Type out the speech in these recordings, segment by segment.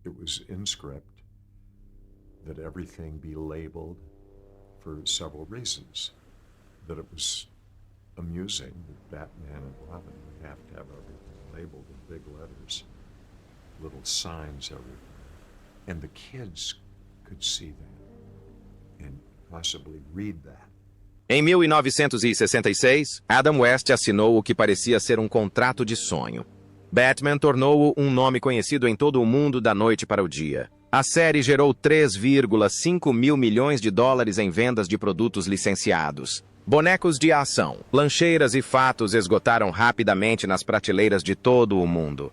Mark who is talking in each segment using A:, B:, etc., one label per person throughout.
A: it was in script that everything be labeled for several reasons. That it was amusing that Batman and Robin would have to have everything labeled in big letters, little signs everywhere. And the kids could see that and possibly read that.
B: Em 1966, Adam West assinou o que parecia ser um contrato de sonho. Batman tornou-o um nome conhecido em todo o mundo da noite para o dia. A série gerou 3,5 mil milhões de dólares em vendas de produtos licenciados. Bonecos de ação, lancheiras e fatos esgotaram rapidamente nas prateleiras de todo o mundo.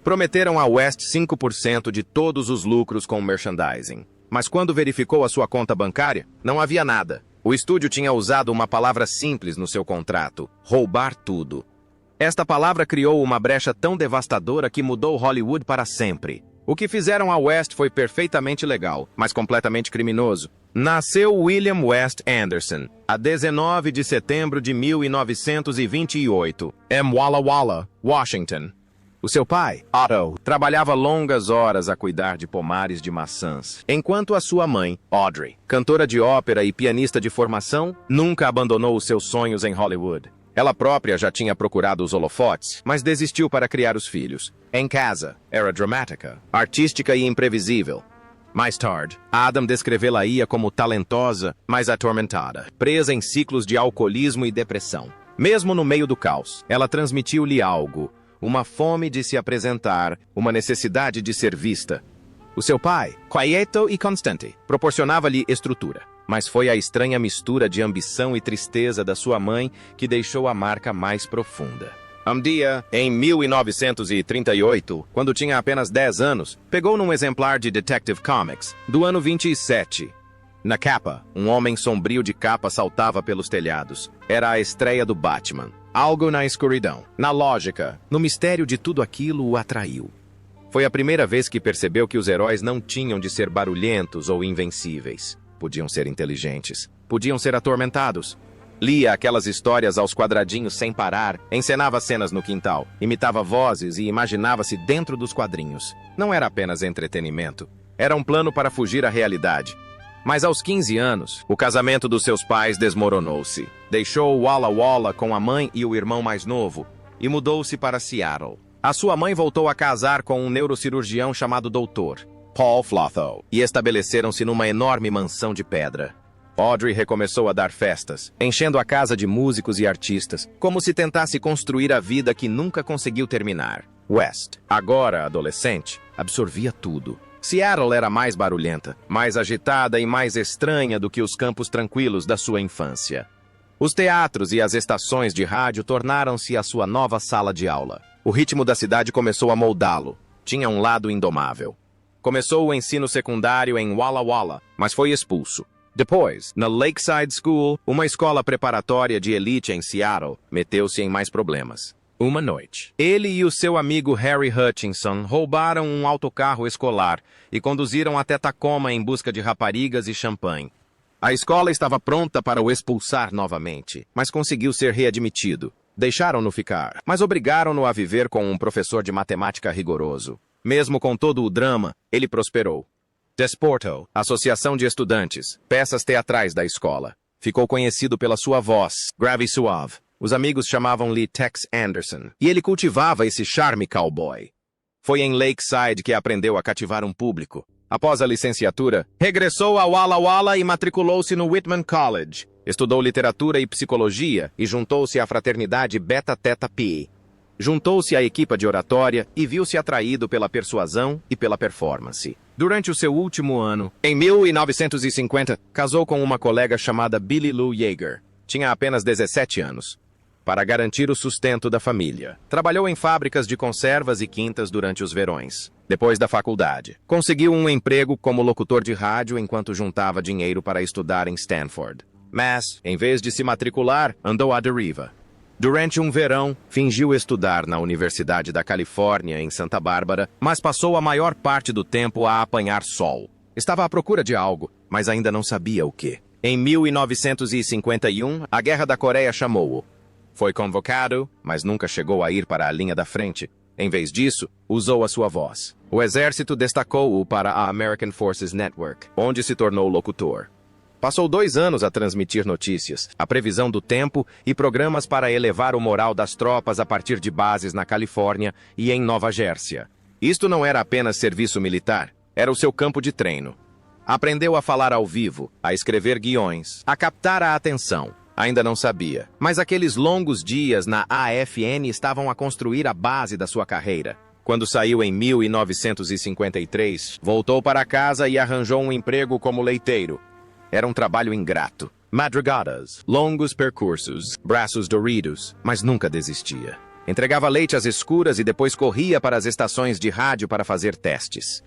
B: Prometeram a West 5% de todos os lucros com merchandising. Mas quando verificou a sua conta bancária, não havia nada. O estúdio tinha usado uma palavra simples no seu contrato: roubar tudo. Esta palavra criou uma brecha tão devastadora que mudou Hollywood para sempre. O que fizeram a West foi perfeitamente legal, mas completamente criminoso. Nasceu William West Anderson, a 19 de setembro de 1928, em Walla Walla, Washington. O seu pai, Otto, trabalhava longas horas a cuidar de pomares de maçãs, enquanto a sua mãe, Audrey, cantora de ópera e pianista de formação, nunca abandonou os seus sonhos em Hollywood. Ela própria já tinha procurado os holofotes, mas desistiu para criar os filhos. Em casa, era dramática, artística e imprevisível. Mais tarde, Adam descrevê-la-ia como talentosa, mas atormentada, presa em ciclos de alcoolismo e depressão. Mesmo no meio do caos, ela transmitiu-lhe algo: uma fome de se apresentar, uma necessidade de ser vista. O seu pai, quieto e constante, proporcionava-lhe estrutura. Mas foi a estranha mistura de ambição e tristeza da sua mãe que deixou a marca mais profunda. Um dia, em 1938, quando tinha apenas 10 anos, pegou num exemplar de Detective Comics, do ano 27. Na capa, um homem sombrio de capa saltava pelos telhados. Era a estreia do Batman. Algo na escuridão, na lógica, no mistério de tudo aquilo o atraiu. Foi a primeira vez que percebeu que os heróis não tinham de ser barulhentos ou invencíveis. Podiam ser inteligentes, podiam ser atormentados. Lia aquelas histórias aos quadradinhos sem parar, encenava cenas no quintal, imitava vozes e imaginava-se dentro dos quadrinhos. Não era apenas entretenimento, era um plano para fugir à realidade. Mas aos 15 anos, o casamento dos seus pais desmoronou-se. Deixou Walla Walla com a mãe e o irmão mais novo e mudou-se para Seattle. A sua mãe voltou a casar com um neurocirurgião chamado Dr. Paul Flotho e estabeleceram-se numa enorme mansão de pedra. Audrey recomeçou a dar festas, enchendo a casa de músicos e artistas, como se tentasse construir a vida que nunca conseguiu terminar. West, agora adolescente, absorvia tudo. Seattle era mais barulhenta, mais agitada e mais estranha do que os campos tranquilos da sua infância. Os teatros e as estações de rádio tornaram-se a sua nova sala de aula. O ritmo da cidade começou a moldá-lo. Tinha um lado indomável. Começou o ensino secundário em Walla Walla, mas foi expulso. Depois, na Lakeside School, uma escola preparatória de elite em Seattle, meteu-se em mais problemas. Uma noite, ele e o seu amigo Harry Hutchinson roubaram um autocarro escolar e conduziram até Tacoma em busca de raparigas e champanhe. A escola estava pronta para o expulsar novamente, mas conseguiu ser readmitido. Deixaram-no ficar, mas obrigaram-no a viver com um professor de matemática rigoroso. Mesmo com todo o drama, ele prosperou. Desporto, Associação de Estudantes, peças teatrais da escola. Ficou conhecido pela sua voz, grave e suave. Os amigos chamavam-lhe Tex Anderson, e ele cultivava esse charme cowboy. Foi em Lakeside que aprendeu a cativar um público. Após a licenciatura, regressou a Walla Walla e matriculou-se no Whitman College. Estudou literatura e psicologia e juntou-se à fraternidade Beta Theta Pi. Juntou-se à equipa de oratória e viu-se atraído pela persuasão e pela performance. Durante o seu último ano, em 1950, casou com uma colega chamada Billie Lou Yeager. Tinha apenas 17 anos. Para garantir o sustento da família, trabalhou em fábricas de conservas e quintas durante os verões. Depois da faculdade, conseguiu um emprego como locutor de rádio enquanto juntava dinheiro para estudar em Stanford. Mas, em vez de se matricular, andou à deriva. Durante um verão, fingiu estudar na Universidade da Califórnia, em Santa Bárbara, mas passou a maior parte do tempo a apanhar sol. Estava à procura de algo, mas ainda não sabia o quê. Em 1951, a Guerra da Coreia chamou-o. Foi convocado, mas nunca chegou a ir para a linha da frente. Em vez disso, usou a sua voz. O exército destacou-o para a American Forces Network, onde se tornou locutor. Passou 2 anos a transmitir notícias, a previsão do tempo e programas para elevar o moral das tropas a partir de bases na Califórnia e em Nova Jersey. Isto não era apenas serviço militar, era o seu campo de treino. Aprendeu a falar ao vivo, a escrever guiões, a captar a atenção. Ainda não sabia, mas aqueles longos dias na AFN estavam a construir a base da sua carreira. Quando saiu em 1953, voltou para casa e arranjou um emprego como leiteiro. Era um trabalho ingrato. Madrugadas, longos percursos, braços doridos, mas nunca desistia. Entregava leite às escuras e depois corria para as estações de rádio para fazer testes.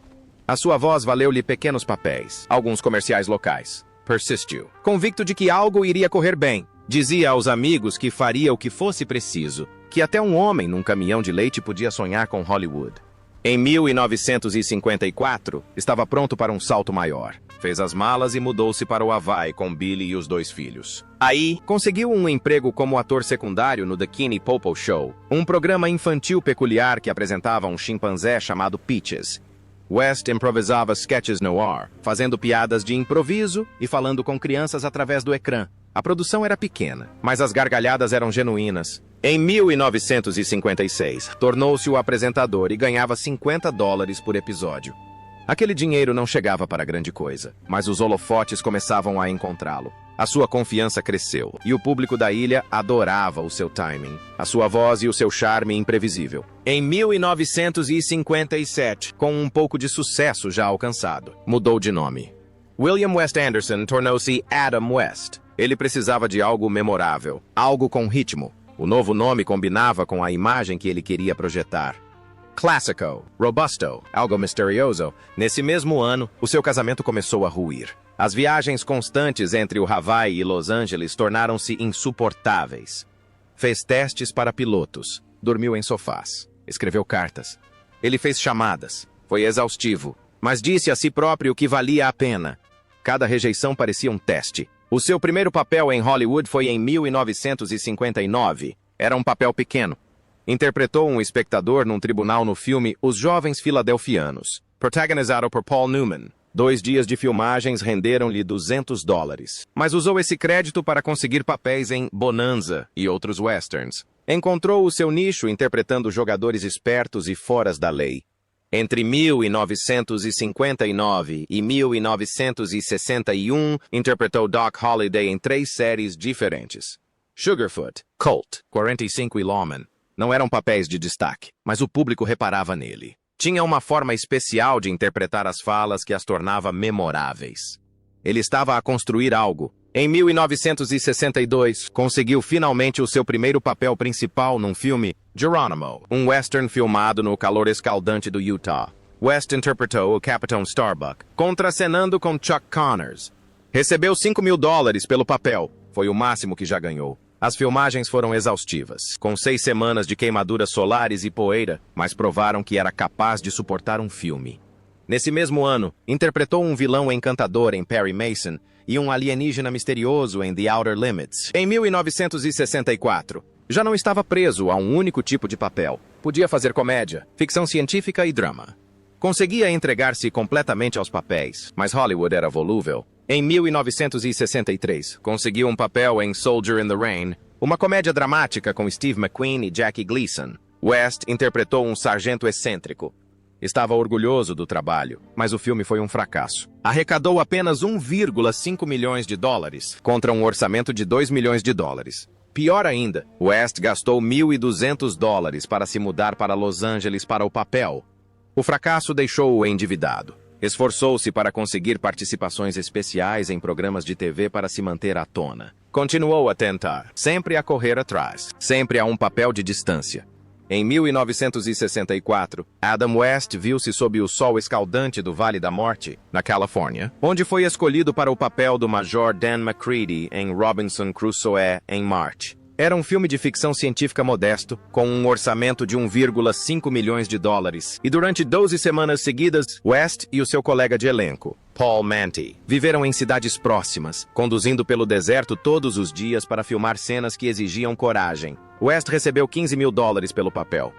B: A sua voz valeu-lhe pequenos papéis, alguns comerciais locais. Persistiu. Convicto de que algo iria correr bem, dizia aos amigos que faria o que fosse preciso, que até um homem num caminhão de leite podia sonhar com Hollywood. Em 1954, estava pronto para um salto maior. Fez as malas e mudou-se para o Havaí com Billy e os 2 filhos. Aí, conseguiu um emprego como ator secundário no The Kenny Popo Show, um programa infantil peculiar que apresentava um chimpanzé chamado Peaches. West improvisava sketches no ar, fazendo piadas de improviso e falando com crianças através do ecrã. A produção era pequena, mas as gargalhadas eram genuínas. Em 1956, tornou-se o apresentador e ganhava $50 por episódio. Aquele dinheiro não chegava para grande coisa, mas os holofotes começavam a encontrá-lo. A sua confiança cresceu, e o público da ilha adorava o seu timing, a sua voz e o seu charme imprevisível. Em 1957, com um pouco de sucesso já alcançado, mudou de nome. William West Anderson tornou-se Adam West. Ele precisava de algo memorável, algo com ritmo. O novo nome combinava com a imagem que ele queria projetar. Classico, robusto, algo misterioso. Nesse mesmo ano, o seu casamento começou a ruir. As viagens constantes entre o Havaí e Los Angeles tornaram-se insuportáveis. Fez testes para pilotos, dormiu em sofás, escreveu cartas. Ele fez chamadas, foi exaustivo, mas disse a si próprio que valia a pena. Cada rejeição parecia um teste. O seu primeiro papel em Hollywood foi em 1959. Era um papel pequeno. Interpretou um espectador num tribunal no filme Os Jovens Filadelfianos, protagonizado por Paul Newman. 2 dias de filmagens renderam-lhe $200, mas usou esse crédito para conseguir papéis em Bonanza e outros westerns. Encontrou o seu nicho interpretando jogadores espertos e foras da lei. Entre 1959 e 1961, interpretou Doc Holliday em 3 séries diferentes. Sugarfoot, Colt, 45 e Lawman. Não eram papéis de destaque, mas o público reparava nele. Tinha uma forma especial de interpretar as falas que as tornava memoráveis. Ele estava a construir algo. Em 1962, conseguiu finalmente o seu primeiro papel principal num filme, Geronimo, um western filmado no calor escaldante do Utah. West interpretou o Capitão Starbuck, contracenando com Chuck Connors. Recebeu $5.000 pelo papel. Foi o máximo que já ganhou. As filmagens foram exaustivas, com 6 semanas de queimaduras solares e poeira, mas provaram que era capaz de suportar um filme. Nesse mesmo ano, interpretou um vilão encantador em Perry Mason e um alienígena misterioso em The Outer Limits. Em 1964, já não estava preso a um único tipo de papel. Podia fazer comédia, ficção científica e drama. Conseguia entregar-se completamente aos papéis, mas Hollywood era volúvel. Em 1963, conseguiu um papel em Soldier in the Rain, uma comédia dramática com Steve McQueen e Jackie Gleason. West interpretou um sargento excêntrico. Estava orgulhoso do trabalho, mas o filme foi um fracasso. Arrecadou apenas $1,5 milhões contra um orçamento de $2 milhões. Pior ainda, West gastou $1.200 para se mudar para Los Angeles para o papel. O fracasso deixou-o endividado. Esforçou-se para conseguir participações especiais em programas de TV para se manter à tona. Continuou a tentar, sempre a correr atrás, sempre a um papel de distância. Em 1964, Adam West viu-se sob o sol escaldante do Vale da Morte, na Califórnia, onde foi escolhido para o papel do Major Dan McCready em Robinson Crusoe em Marte. Era um filme de ficção científica modesto, com um orçamento de $1,5 milhões, e durante 12 semanas seguidas, West e o seu colega de elenco, Paul Manty, viveram em cidades próximas, conduzindo pelo deserto todos os dias para filmar cenas que exigiam coragem. West recebeu $15.000 pelo papel.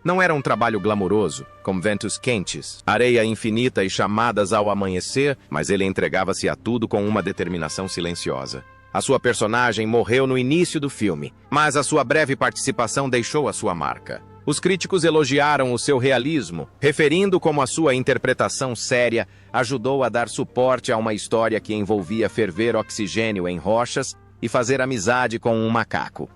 B: Não era um trabalho glamouroso, como ventos quentes, areia infinita e chamadas ao amanhecer, mas ele entregava-se a tudo com uma determinação silenciosa. A sua personagem morreu no início do filme, mas a sua breve participação deixou a sua marca. Os críticos elogiaram o seu realismo, referindo como a sua interpretação séria ajudou a dar suporte a uma história que envolvia ferver oxigênio em rochas e fazer amizade com um macaco.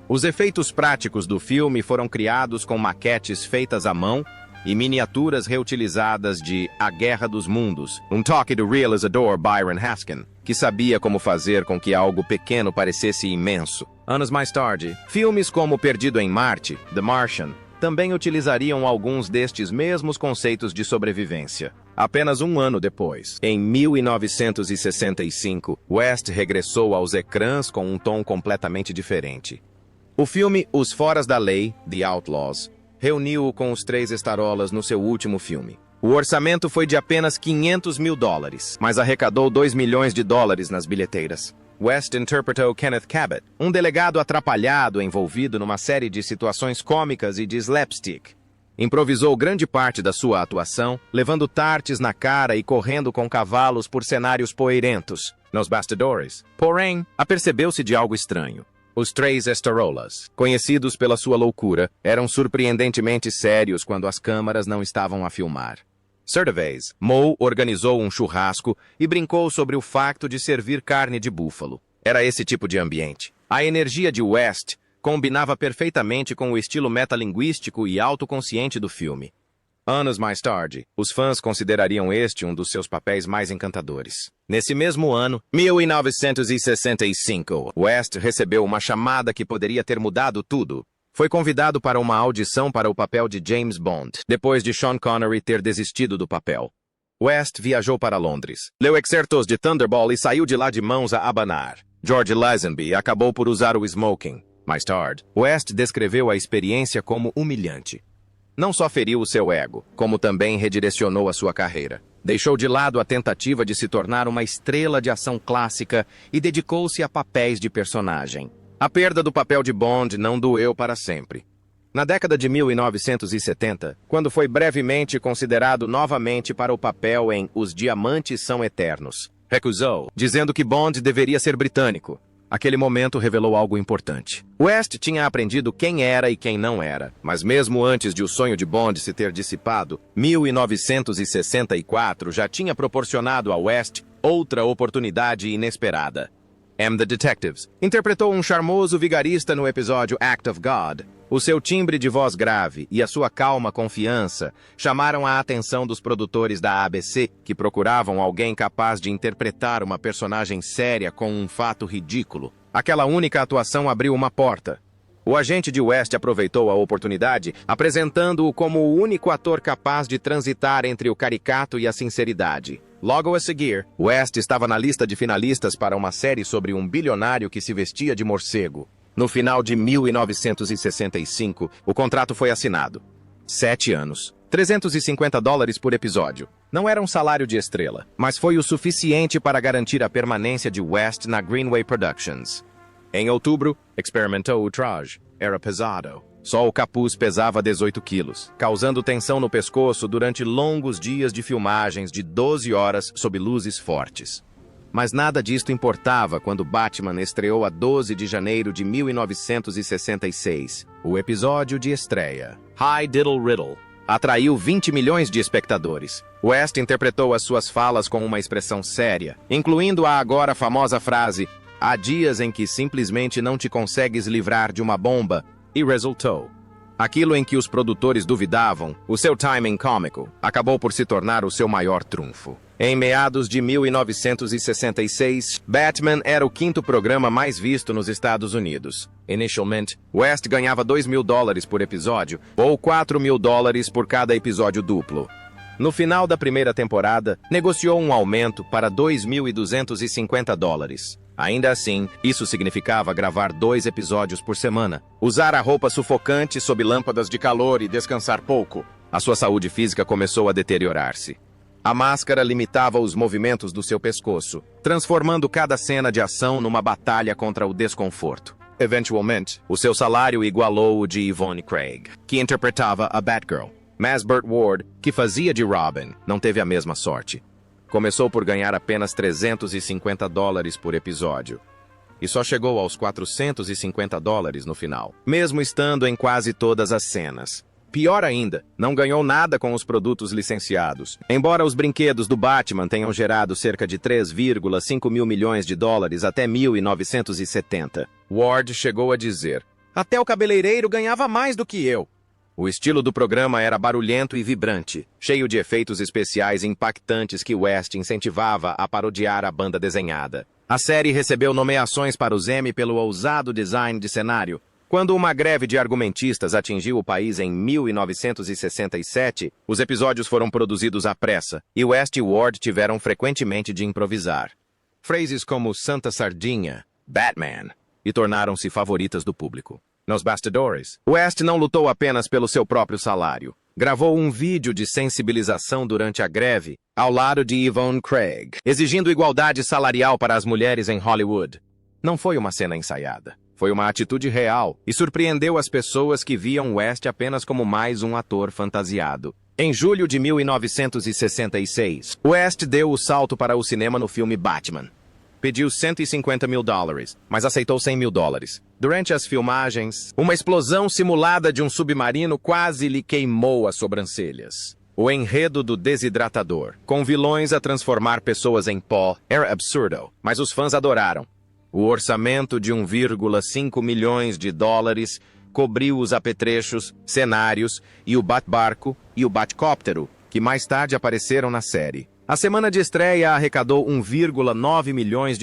B: Os efeitos práticos do filme foram criados com maquetes feitas à mão e miniaturas reutilizadas de A Guerra dos Mundos, um toque do realizador Byron Haskin, que sabia como fazer com que algo pequeno parecesse imenso. Anos mais tarde, filmes como Perdido em Marte, The Martian, também utilizariam alguns destes mesmos conceitos de sobrevivência. Apenas um ano depois, em 1965, West regressou aos ecrãs com um tom completamente diferente. O filme Os Foras da Lei, The Outlaws, reuniu-o com os três estarolas no seu último filme. O orçamento foi de apenas $500 mil, mas arrecadou $2 milhões nas bilheteiras. West interpretou Kenneth Cabot, um delegado atrapalhado envolvido numa série de situações cômicas e de slapstick. Improvisou grande parte da sua atuação, levando tartes na cara e correndo com cavalos por cenários poeirentos. Nos bastidores, porém, apercebeu-se de algo estranho. Os três estarolas, conhecidos pela sua loucura, eram surpreendentemente sérios quando as câmaras não estavam a filmar. Certa vez, Moe organizou um churrasco e brincou sobre o facto de servir carne de búfalo. Era esse tipo de ambiente. A energia de West combinava perfeitamente com o estilo metalinguístico e autoconsciente do filme. Anos mais tarde, os fãs considerariam este um dos seus papéis mais encantadores. Nesse mesmo ano, 1965, West recebeu uma chamada que poderia ter mudado tudo. Foi convidado para uma audição para o papel de James Bond, depois de Sean Connery ter desistido do papel. West viajou para Londres, leu excertos de Thunderball e saiu de lá de mãos a abanar. George Lazenby acabou por usar o smoking. Mais tarde, West descreveu a experiência como humilhante. Não só feriu o seu ego, como também redirecionou a sua carreira. Deixou de lado a tentativa de se tornar uma estrela de ação clássica e dedicou-se a papéis de personagem. A perda do papel de Bond não doeu para sempre. Na década de 1970, quando foi brevemente considerado novamente para o papel em Os Diamantes São Eternos, recusou, dizendo que Bond deveria ser britânico. Aquele momento revelou algo importante. West tinha aprendido quem era e quem não era, mas mesmo antes de o sonho de Bond se ter dissipado, 1964 já tinha proporcionado a West outra oportunidade inesperada. M. The Detectives interpretou um charmoso vigarista no episódio Act of God. O seu timbre de voz grave e a sua calma confiança chamaram a atenção dos produtores da ABC, que procuravam alguém capaz de interpretar uma personagem séria com um fato ridículo. Aquela única atuação abriu uma porta. O agente de West aproveitou a oportunidade, apresentando-o como o único ator capaz de transitar entre o caricato e a sinceridade. Logo a seguir, West estava na lista de finalistas para uma série sobre um bilionário que se vestia de morcego. No final de 1965, o contrato foi assinado. 7 anos. $350 por episódio. Não era um salário de estrela, mas foi o suficiente para garantir a permanência de West na Greenway Productions. Em outubro, experimentou o traje. Era pesado. Só o capuz pesava 18 quilos, causando tensão no pescoço durante longos dias de filmagens de 12 horas sob luzes fortes. Mas nada disto importava quando Batman estreou a 12 de janeiro de 1966. O episódio de estreia, High Diddle Riddle, atraiu 20 milhões de espectadores. West interpretou as suas falas com uma expressão séria, incluindo a agora famosa frase "Há dias em que simplesmente não te consegues livrar de uma bomba", e resultou. Aquilo em que os produtores duvidavam, o seu timing cômico, acabou por se tornar o seu maior trunfo. Em meados de 1966, Batman era o 5º programa mais visto nos Estados Unidos. Inicialmente, West ganhava $2 mil por episódio, ou $4 mil por cada episódio duplo. No final da primeira temporada, negociou um aumento para $2.250. Ainda assim, isso significava gravar 2 episódios por semana, usar a roupa sufocante sob lâmpadas de calor e descansar pouco. A sua saúde física começou a deteriorar-se. A máscara limitava os movimentos do seu pescoço, transformando cada cena de ação numa batalha contra o desconforto. Eventualmente, o seu salário igualou o de Yvonne Craig, que interpretava a Batgirl. Mas Burt Ward, que fazia de Robin, não teve a mesma sorte. Começou por ganhar apenas $350 por episódio. E só chegou aos $450 no final, mesmo estando em quase todas as cenas. Pior ainda, não ganhou nada com os produtos licenciados. Embora os brinquedos do Batman tenham gerado cerca de 3,5 mil milhões de dólares até 1970, Ward chegou a dizer: "Até o cabeleireiro ganhava mais do que eu." O estilo do programa era barulhento e vibrante, cheio de efeitos especiais impactantes que West incentivava a parodiar a banda desenhada. A série recebeu nomeações para os Emmy pelo ousado design de cenário. Quando uma greve de argumentistas atingiu o país em 1967, os episódios foram produzidos à pressa, e West e Ward tiveram frequentemente de improvisar. Phrases como Santa Sardinha, Batman, e tornaram-se favoritas do público. Nos bastidores, West não lutou apenas pelo seu próprio salário. Gravou um vídeo de sensibilização durante a greve, ao lado de Yvonne Craig, exigindo igualdade salarial para as mulheres em Hollywood. Não foi uma cena ensaiada. Foi uma atitude real e surpreendeu as pessoas que viam West apenas como mais um ator fantasiado. Em julho de 1966, West deu o salto para o cinema no filme Batman. Pediu $150 mil, mas aceitou $100 mil. Durante as filmagens, uma explosão simulada de um submarino quase lhe queimou as sobrancelhas. O enredo do desidratador, com vilões a transformar pessoas em pó, era absurdo, mas os fãs adoraram. O orçamento de $1,5 milhões cobriu os apetrechos, cenários e o Batbarco e o Batcóptero, que mais tarde apareceram na série. A semana de estreia arrecadou $1,9 milhões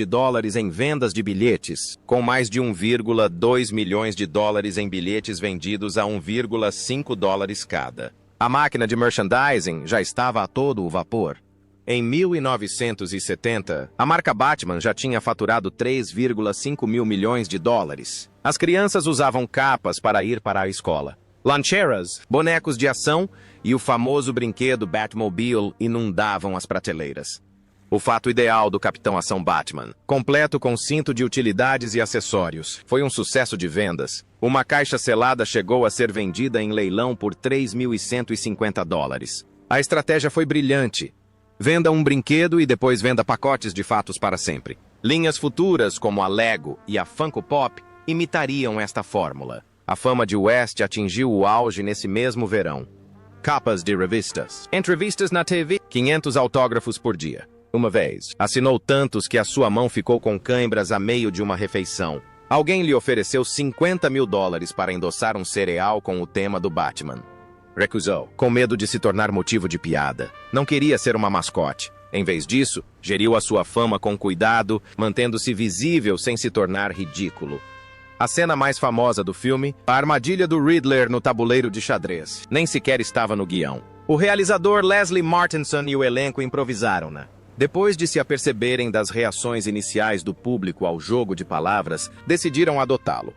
B: em vendas de bilhetes, com mais de $1,2 milhões em bilhetes vendidos a $1,5 cada. A máquina de merchandising já estava a todo o vapor. Em 1970, a marca Batman já tinha faturado $3,5 milhões. As crianças usavam capas para ir para a escola. Lancheras, bonecos de ação e o famoso brinquedo Batmobile inundavam as prateleiras. O fato ideal do Capitão Ação Batman, completo com cinto de utilidades e acessórios, foi um sucesso de vendas. Uma caixa selada chegou a ser vendida em leilão por $3.150. A estratégia foi brilhante. Venda um brinquedo e depois venda pacotes de fatos para sempre. Linhas futuras, como a Lego e a Funko Pop, imitariam esta fórmula. A fama de West atingiu o auge nesse mesmo verão. Capas de revistas. Entrevistas na TV. 500 autógrafos por dia. Uma vez, assinou tantos que a sua mão ficou com cãibras a meio de uma refeição. Alguém lhe ofereceu $50 mil para endossar um cereal com o tema do Batman. Recusou, com medo de se tornar motivo de piada. Não queria ser uma mascote. Em vez disso, geriu a sua fama com cuidado, mantendo-se visível sem se tornar ridículo. A cena mais famosa do filme, a armadilha do Riddler no tabuleiro de xadrez, nem sequer estava no guião. O realizador Leslie Martinson e o elenco improvisaram-na. Depois de se aperceberem das reações iniciais do público ao jogo de palavras, decidiram adotá-lo.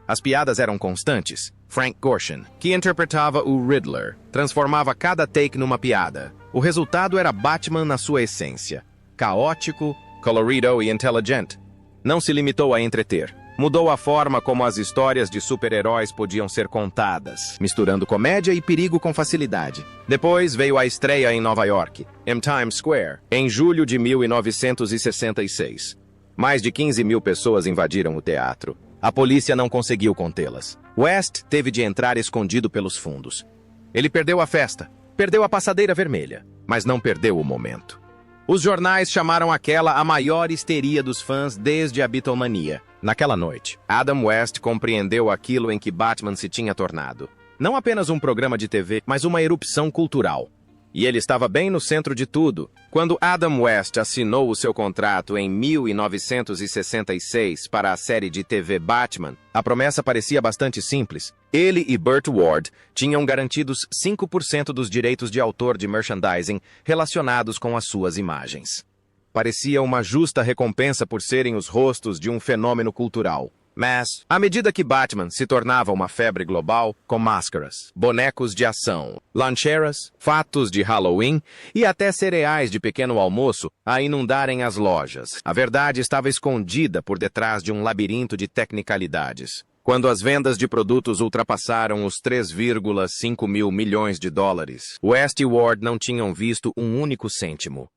B: As piadas eram constantes. Frank Gorshin, que interpretava o Riddler, transformava cada take numa piada. O resultado era Batman na sua essência. Caótico, colorido e inteligente. Não se limitou a entreter. Mudou a forma como as histórias de super-heróis podiam ser contadas, misturando comédia e perigo com facilidade. Depois veio a estreia em Nova York, em Times Square, em julho de 1966. Mais de 15 mil pessoas invadiram o teatro. A polícia não conseguiu contê-las. West teve de entrar escondido pelos fundos. Ele perdeu a festa, perdeu a passadeira vermelha, mas não perdeu o momento. Os jornais chamaram aquela a maior histeria dos fãs desde a Beatlemania. Naquela noite, Adam West compreendeu aquilo em que Batman se tinha tornado. Não apenas um programa de TV, mas uma erupção cultural. E ele estava bem no centro de tudo. Quando Adam West assinou o seu contrato em 1966 para a série de TV Batman, a promessa parecia bastante simples. Ele e Burt Ward tinham garantidos 5% dos direitos de autor de merchandising relacionados com as suas imagens. Parecia uma justa recompensa por serem os rostos de um fenômeno cultural. Mas, à medida que Batman se tornava uma febre global, com máscaras, bonecos de ação, lancheiras, fatos de Halloween e até cereais de pequeno almoço a inundarem as lojas, a verdade estava escondida por detrás de um labirinto de tecnicalidades. Quando as vendas de produtos ultrapassaram os 3,5 mil milhões de dólares, West e Ward não tinham visto um único cêntimo.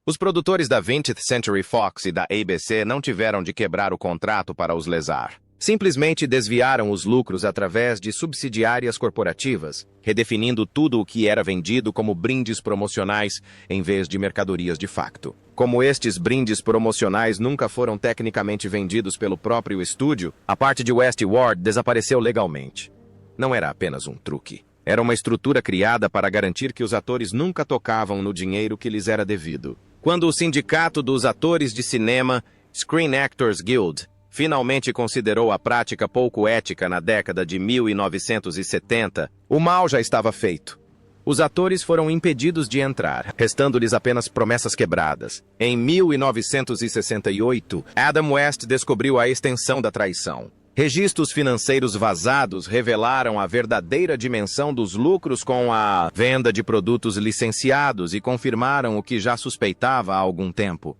B: Os produtores da 20th Century Fox e da ABC não tiveram de quebrar o contrato para os lesar. Simplesmente desviaram os lucros através de subsidiárias corporativas, redefinindo tudo o que era vendido como brindes promocionais em vez de mercadorias de facto. Como estes brindes promocionais nunca foram tecnicamente vendidos pelo próprio estúdio, a parte de West e Ward desapareceu legalmente. Não era apenas um truque. Era uma estrutura criada para garantir que os atores nunca tocavam no dinheiro que lhes era devido. Quando o sindicato dos atores de cinema, Screen Actors Guild, finalmente considerou a prática pouco ética na década de 1970, o mal já estava feito. Os atores foram impedidos de entrar, restando-lhes apenas promessas quebradas. Em 1968, Adam West descobriu a extensão da traição. Registros financeiros vazados revelaram a verdadeira dimensão dos lucros com a venda de produtos licenciados e confirmaram o que já suspeitava há algum tempo.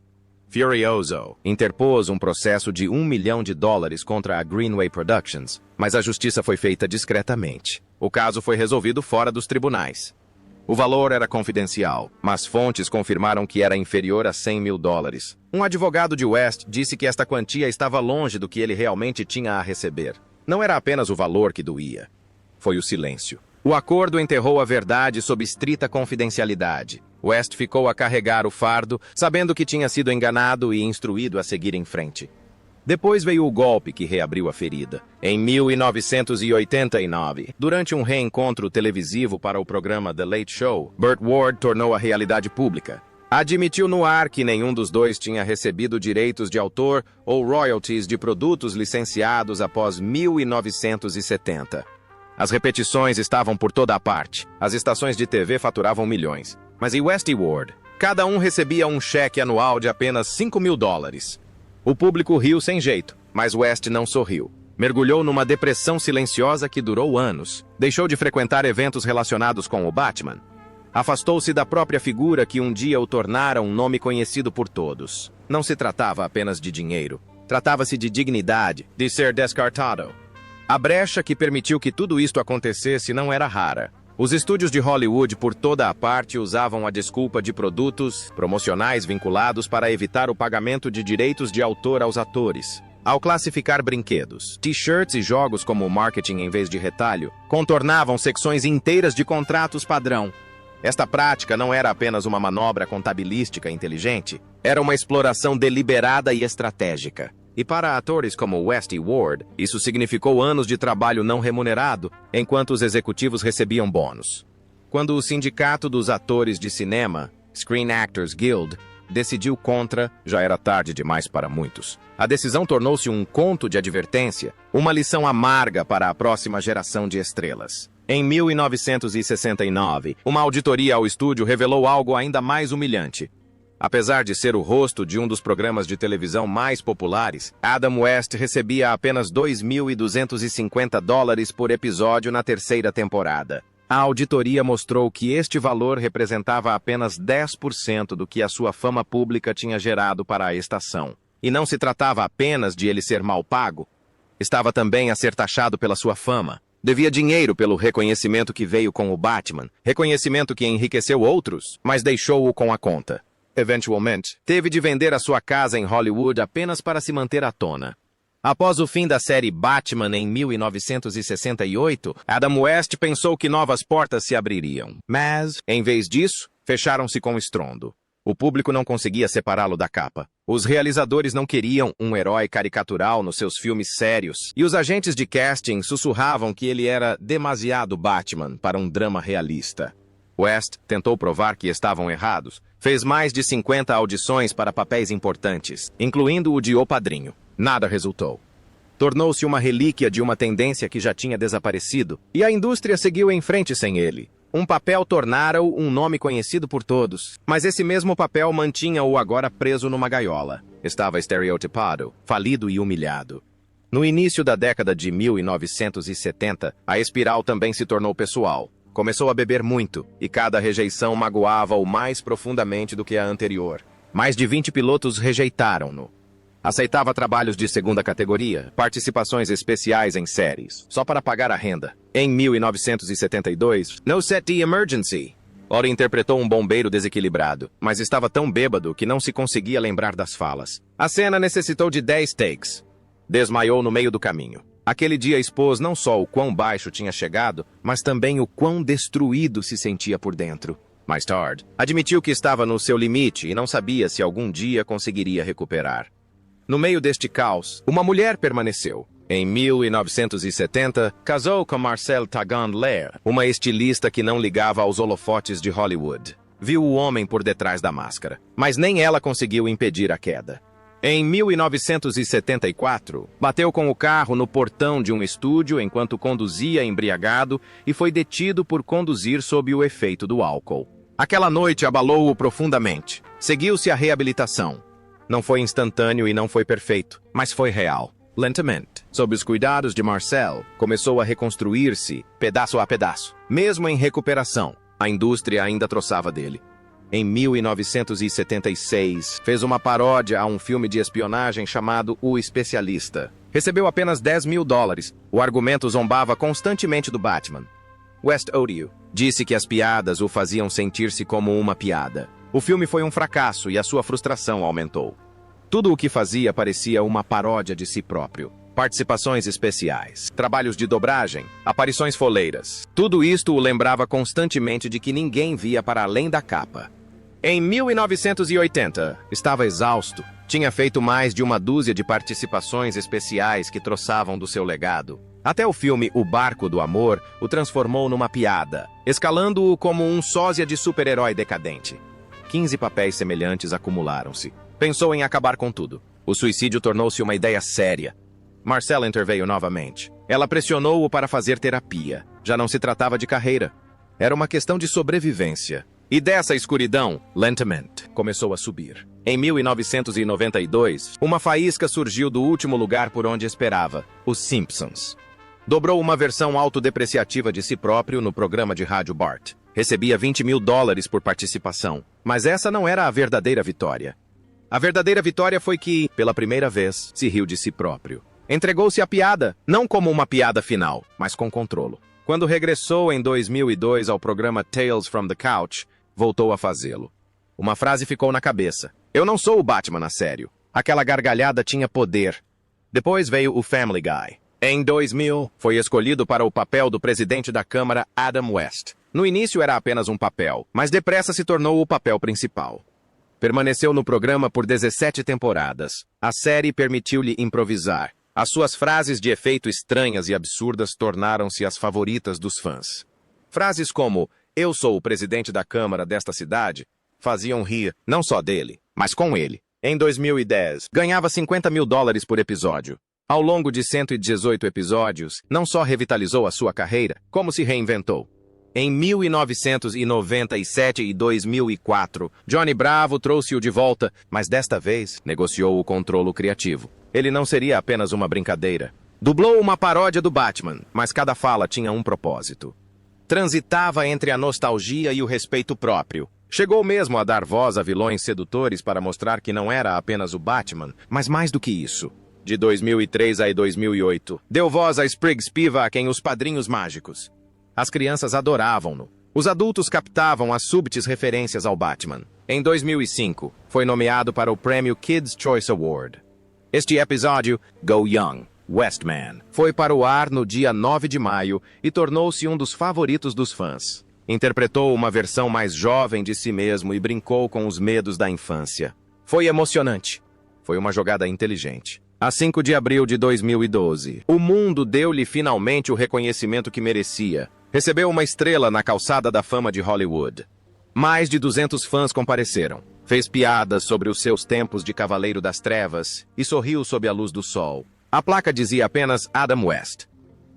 B: Furioso interpôs um processo de $1 milhão contra a Greenway Productions, mas a justiça foi feita discretamente. O caso foi resolvido fora dos tribunais. O valor era confidencial, mas fontes confirmaram que era inferior a $100 mil. Um advogado de West disse que esta quantia estava longe do que ele realmente tinha a receber. Não era apenas o valor que doía. Foi o silêncio. O acordo enterrou a verdade sob estrita confidencialidade. West ficou a carregar o fardo, sabendo que tinha sido enganado e instruído a seguir em frente. Depois veio o golpe que reabriu a ferida. Em 1989, durante um reencontro televisivo para o programa The Late Show, Burt Ward tornou a realidade pública. Admitiu no ar que nenhum dos dois tinha recebido direitos de autor ou royalties de produtos licenciados após 1970. As repetições estavam por toda a parte. As estações de TV faturavam milhões. Mas em West e Ward, cada um recebia um cheque anual de apenas $5 mil. O público riu sem jeito, mas West não sorriu. Mergulhou numa depressão silenciosa que durou anos. Deixou de frequentar eventos relacionados com o Batman. Afastou-se da própria figura que um dia o tornara um nome conhecido por todos. Não se tratava apenas de dinheiro. Tratava-se de dignidade, de ser descartado. A brecha que permitiu que tudo isto acontecesse não era rara. Os estúdios de Hollywood por toda a parte usavam a desculpa de produtos promocionais vinculados para evitar o pagamento de direitos de autor aos atores. Ao classificar brinquedos, t-shirts e jogos como marketing em vez de retalho, contornavam secções inteiras de contratos padrão. Esta prática não era apenas uma manobra contabilística inteligente, era uma exploração deliberada e estratégica. E para atores como West e Ward, isso significou anos de trabalho não remunerado, enquanto os executivos recebiam bônus. Quando o sindicato dos atores de cinema, Screen Actors Guild, decidiu contra, já era tarde demais para muitos. A decisão tornou-se um conto de advertência, uma lição amarga para a próxima geração de estrelas. Em 1969, uma auditoria ao estúdio revelou algo ainda mais humilhante. Apesar de ser o rosto de um dos programas de televisão mais populares, Adam West recebia apenas $2.250 por episódio na terceira temporada. A auditoria mostrou que este valor representava apenas 10% do que a sua fama pública tinha gerado para a estação. E não se tratava apenas de ele ser mal pago. Estava também a ser taxado pela sua fama. Devia dinheiro pelo reconhecimento que veio com o Batman, reconhecimento que enriqueceu outros, mas deixou-o com a conta. Eventualmente, teve de vender a sua casa em Hollywood apenas para se manter à tona. Após o fim da série Batman em 1968, Adam West pensou que novas portas se abririam. Mas, em vez disso, fecharam-se com estrondo. O público não conseguia separá-lo da capa. Os realizadores não queriam um herói caricatural nos seus filmes sérios, e os agentes de casting sussurravam que ele era demasiado Batman para um drama realista. West tentou provar que estavam errados. Fez mais de 50 audições para papéis importantes, incluindo o de O Padrinho. Nada resultou. Tornou-se uma relíquia de uma tendência que já tinha desaparecido, e a indústria seguiu em frente sem ele. Um papel tornara-o um nome conhecido por todos, mas esse mesmo papel mantinha-o agora preso numa gaiola. Estava estereotipado, falido e humilhado. No início da década de 1970, a espiral também se tornou pessoal. Começou a beber muito, e cada rejeição magoava-o mais profundamente do que a anterior. Mais de 20 pilotos rejeitaram-no. Aceitava trabalhos de segunda categoria, participações especiais em séries, só para pagar a renda. Em 1972, No Set the Emergency. Ora interpretou um bombeiro desequilibrado, mas estava tão bêbado que não se conseguia lembrar das falas. A cena necessitou de 10 takes. Desmaiou no meio do caminho. Aquele dia expôs não só o quão baixo tinha chegado, mas também o quão destruído se sentia por dentro. Mais tarde, admitiu que estava no seu limite e não sabia se algum dia conseguiria recuperar. No meio deste caos, uma mulher permaneceu. Em 1970, casou com Marcelle Tagan-Lair, uma estilista que não ligava aos holofotes de Hollywood. Viu o homem por detrás da máscara, mas nem ela conseguiu impedir a queda. Em 1974, bateu com o carro no portão de um estúdio enquanto conduzia embriagado e foi detido por conduzir sob o efeito do álcool. Aquela noite abalou-o profundamente. Seguiu-se a reabilitação. Não foi instantâneo e não foi perfeito, mas foi real. Lentamente, sob os cuidados de Marcelle, começou a reconstruir-se, pedaço a pedaço. Mesmo em recuperação, a indústria ainda troçava dele. Em 1976, fez uma paródia a um filme de espionagem chamado O Especialista. Recebeu apenas $10 mil. O argumento zombava constantemente do Batman. West Odio disse que as piadas o faziam sentir-se como uma piada. O filme foi um fracasso e a sua frustração aumentou. Tudo o que fazia parecia uma paródia de si próprio. Participações especiais, trabalhos de dobragem, aparições foleiras. Tudo isto o lembrava constantemente de que ninguém via para além da capa. Em 1980, estava exausto. Tinha feito mais de uma dúzia de participações especiais que troçavam do seu legado. Até o filme O Barco do Amor o transformou numa piada, escalando-o como um sósia de super-herói decadente. 15 papéis semelhantes acumularam-se. Pensou em acabar com tudo. O suicídio tornou-se uma ideia séria. Marcelle interveio novamente. Ela pressionou-o para fazer terapia. Já não se tratava de carreira. Era uma questão de sobrevivência. E dessa escuridão, lentamente, começou a subir. Em 1992, uma faísca surgiu do último lugar por onde esperava, os Simpsons. Dobrou uma versão autodepreciativa de si próprio no programa de rádio Bart. Recebia $20 mil por participação. Mas essa não era a verdadeira vitória. A verdadeira vitória foi que, pela primeira vez, se riu de si próprio. Entregou-se à piada, não como uma piada final, mas com controle. Quando regressou em 2002 ao programa Tales from the Couch, voltou a fazê-lo. Uma frase ficou na cabeça. Eu não sou o Batman a sério. Aquela gargalhada tinha poder. Depois veio o Family Guy. Em 2000, foi escolhido para o papel do presidente da Câmara, Adam West. No início era apenas um papel, mas depressa se tornou o papel principal. Permaneceu no programa por 17 temporadas. A série permitiu-lhe improvisar. As suas frases de efeito estranhas e absurdas tornaram-se as favoritas dos fãs. Frases como, eu sou o presidente da Câmara desta cidade, faziam rir não só dele, mas com ele. Em 2010, ganhava $50 mil por episódio. Ao longo de 118 episódios, não só revitalizou a sua carreira, como se reinventou. Em 1997 e 2004, Johnny Bravo trouxe-o de volta, mas desta vez negociou o controle criativo. Ele não seria apenas uma brincadeira. Dublou uma paródia do Batman, mas cada fala tinha um propósito. Transitava entre a nostalgia e o respeito próprio. Chegou mesmo a dar voz a vilões sedutores para mostrar que não era apenas o Batman, mas mais do que isso. De 2003 a 2008, deu voz a Spriggs Spivak em Os Padrinhos Mágicos. As crianças adoravam-no. Os adultos captavam as súbitas referências ao Batman. Em 2005, foi nomeado para o prêmio Kids' Choice Award. Este episódio, Go Young, Westman, foi para o ar no dia 9 de maio e tornou-se um dos favoritos dos fãs. Interpretou uma versão mais jovem de si mesmo e brincou com os medos da infância. Foi emocionante. Foi uma jogada inteligente. A 5 de abril de 2012, o mundo deu-lhe finalmente o reconhecimento que merecia. Recebeu uma estrela na calçada da fama de Hollywood. Mais de 200 fãs compareceram. Fez piadas sobre os seus tempos de Cavaleiro das Trevas e sorriu sob a luz do sol. A placa dizia apenas Adam West.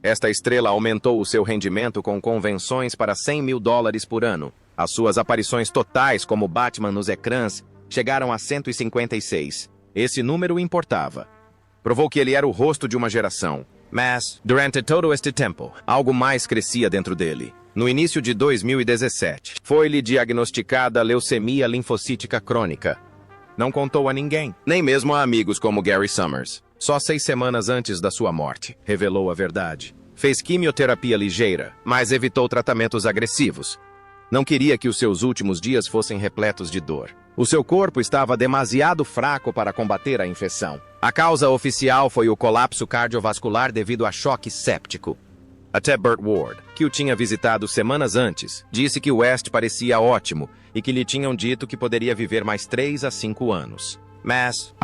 B: Esta estrela aumentou o seu rendimento com convenções para $100 mil por ano. As suas aparições totais como Batman nos ecrãs chegaram a 156. Esse número importava. provou que ele era o rosto de uma geração. Mas, durante todo este tempo, algo mais crescia dentro dele. No início de 2017, foi-lhe diagnosticada leucemia linfocítica crônica. Não contou a ninguém, nem mesmo a amigos como Gary Summers. Só 6 semanas antes da sua morte, revelou a verdade. Fez quimioterapia ligeira, mas evitou tratamentos agressivos. Não queria que os seus últimos dias fossem repletos de dor. O seu corpo estava demasiado fraco para combater a infecção. A causa oficial foi o colapso cardiovascular devido a choque séptico. Até Burt Ward, que o tinha visitado semanas antes, disse que West parecia ótimo e que lhe tinham dito que poderia viver mais 3 a 5 anos. Mas,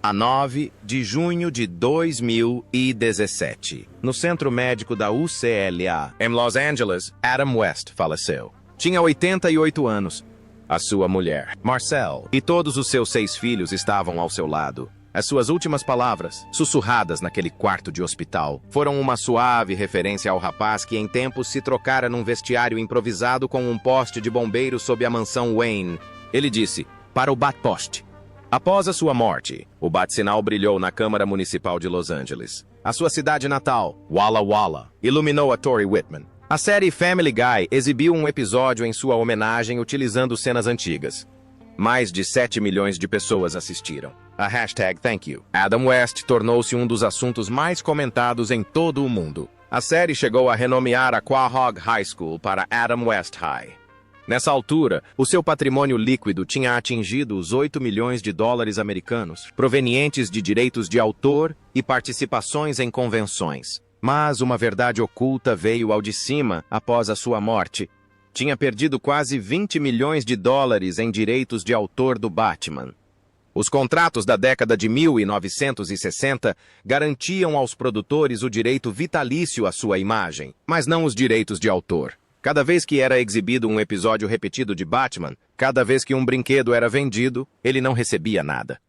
B: a 9 de junho de 2017, no centro médico da UCLA, em Los Angeles, Adam West faleceu. Tinha 88 anos. A sua mulher, Marcelle, e todos os seus 6 filhos estavam ao seu lado. As suas últimas palavras, sussurradas naquele quarto de hospital, foram uma suave referência ao rapaz que em tempos se trocara num vestiário improvisado com um poste de bombeiros sob a mansão Wayne. Ele disse, para o Bat-Poste. Após a sua morte, o bate-sinal brilhou na Câmara Municipal de Los Angeles. A sua cidade natal, Walla Walla, iluminou a Tori Whitman. A série Family Guy exibiu um episódio em sua homenagem utilizando cenas antigas. Mais de 7 milhões de pessoas assistiram. A hashtag Thank You. Adam West tornou-se um dos assuntos mais comentados em todo o mundo. A série chegou a renomear a Quahog High School para Adam West High. Nessa altura, o seu patrimônio líquido tinha atingido os 8 milhões de dólares americanos, provenientes de direitos de autor e participações em convenções. Mas uma verdade oculta veio ao de cima após a sua morte. Tinha perdido quase 20 milhões de dólares em direitos de autor do Batman. Os contratos da década de 1960 garantiam aos produtores o direito vitalício à sua imagem, mas não os direitos de autor. Cada vez que era exibido um episódio repetido de Batman, cada vez que um brinquedo era vendido, ele não recebia nada.